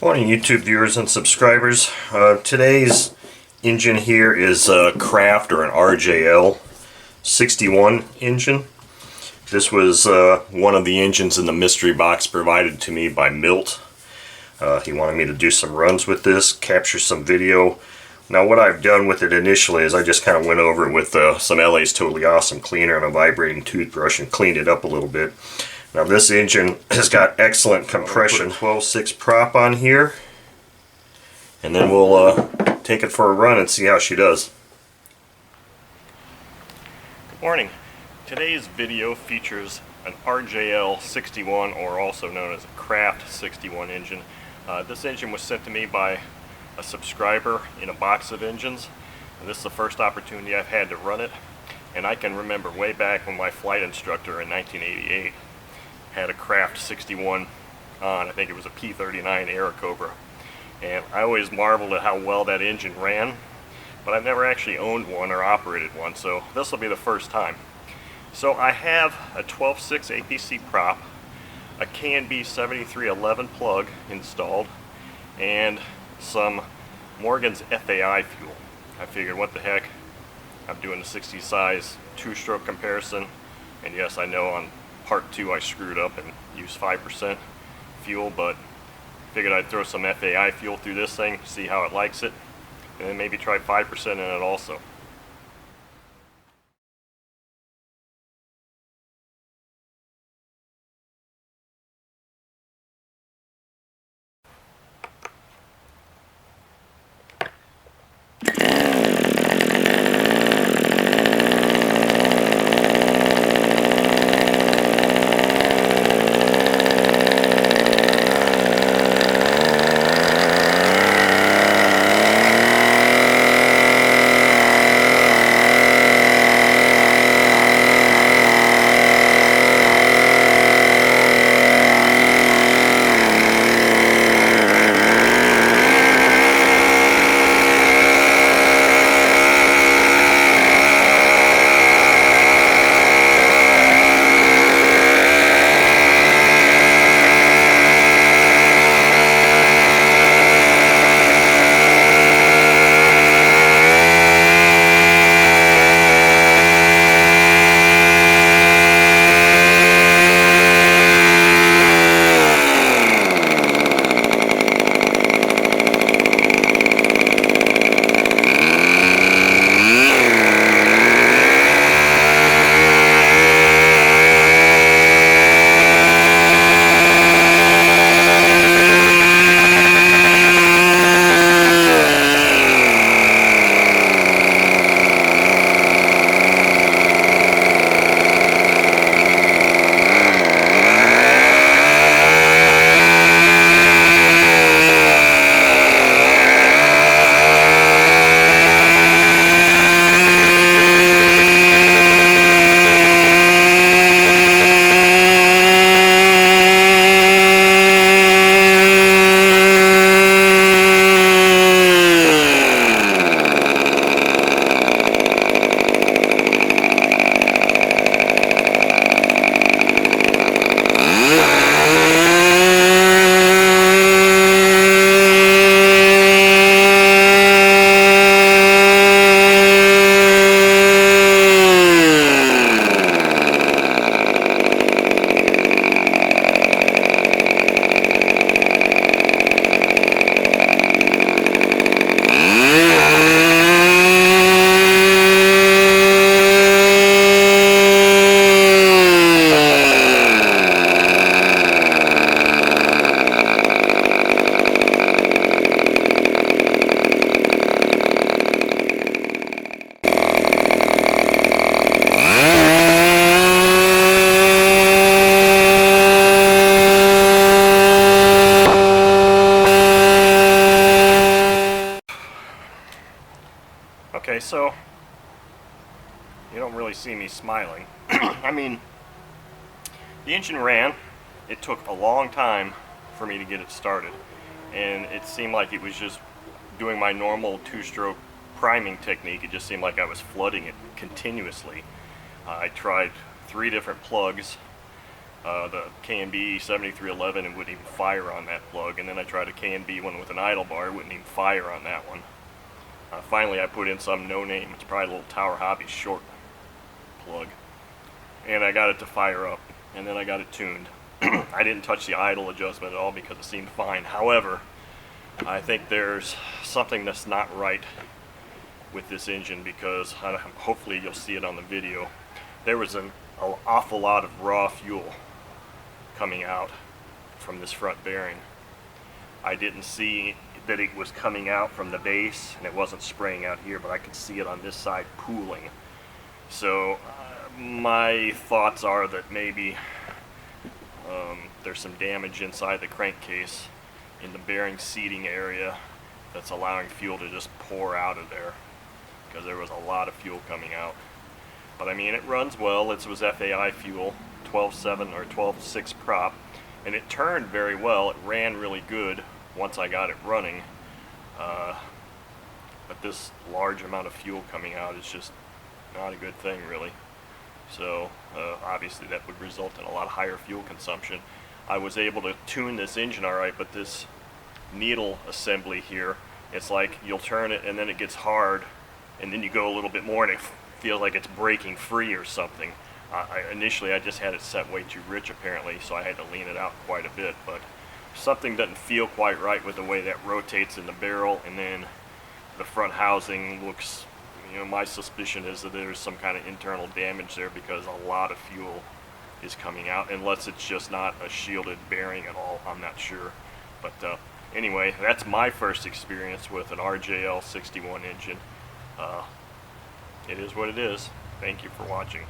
Morning YouTube viewers and subscribers. Today's engine here is a Kraft or an RJL 61 engine. This was one of the engines in the mystery box provided to me by Milt. He wanted me to do some runs with this, capture some video. Now what I've done with it initially is I just kind of went over it with some LA's Totally Awesome cleaner and a vibrating toothbrush and cleaned it up a little bit. Now this engine has got excellent compression. 12.6 prop on here, and then we'll take it for a run and see how she does. Good morning. Today's video features an RJL 61, or also known as a Kraft 61 engine. This engine was sent to me by a subscriber in a box of engines, and this is the first opportunity I've had to run it. And I can remember way back when my flight instructor in 1988 had a Kraft 61 on. I think it was a P39 Airacobra, and I always marveled at how well that engine ran, but I've never actually owned one or operated one, so this will be the first time. So I have a 12.6 APC prop, a KNB 7311 plug installed, and some Morgan's FAI fuel. I figured, what the heck, I'm doing a 60 size two-stroke comparison, and yes, I know on part 2 I screwed up and used 5% fuel, but figured I'd throw some FAI fuel through this thing, see how it likes it, and then maybe try 5% in it also. Okay, so you don't really see me smiling. I mean, the engine ran. It took a long time for me to get it started, and it seemed like it was just doing my normal two-stroke priming technique. It just seemed like I was flooding it continuously. I tried 3 different plugs, the K&B 7311 and wouldn't even fire on that plug, and then I tried a K&B one with an idle bar, it wouldn't even fire on that one. Finally I put in some no-name, it's probably a little Tower Hobby short plug, and I got it to fire up, and then I got it tuned. I didn't touch the idle adjustment at all because it seemed fine. However, I think there's something that's not right with this engine, because hopefully you'll see it on the video. There was an awful lot of raw fuel coming out from this front bearing. I didn't see that it was coming out from the base, and it wasn't spraying out here, but I could see it on this side pooling. So my thoughts are that maybe there's some damage inside the crankcase in the bearing seating area that's allowing fuel to just pour out of there, because there was a lot of fuel coming out. But I mean, it runs well. It was FAI fuel, 12.7 or 12.6 prop, and it turned very well. It ran really good once I got it running. But this large amount of fuel coming out is just not a good thing, really. So obviously that would result in a lot higher fuel consumption. I was able to tune this engine all right, but this needle assembly here, it's like you'll turn it and then it gets hard, and then you go a little bit more and it feels like it's breaking free or something. Initially I just had it set way too rich apparently, so I had to lean it out quite a bit, but something doesn't feel quite right with the way that rotates in the barrel, and then the front housing looks, you know, my suspicion is that there's some kind of internal damage there, because a lot of fuel is coming out, unless it's just not a shielded bearing at all. I'm not sure. But anyway, that's my first experience with an RJL 61 engine. It is what it is. Thank you for watching.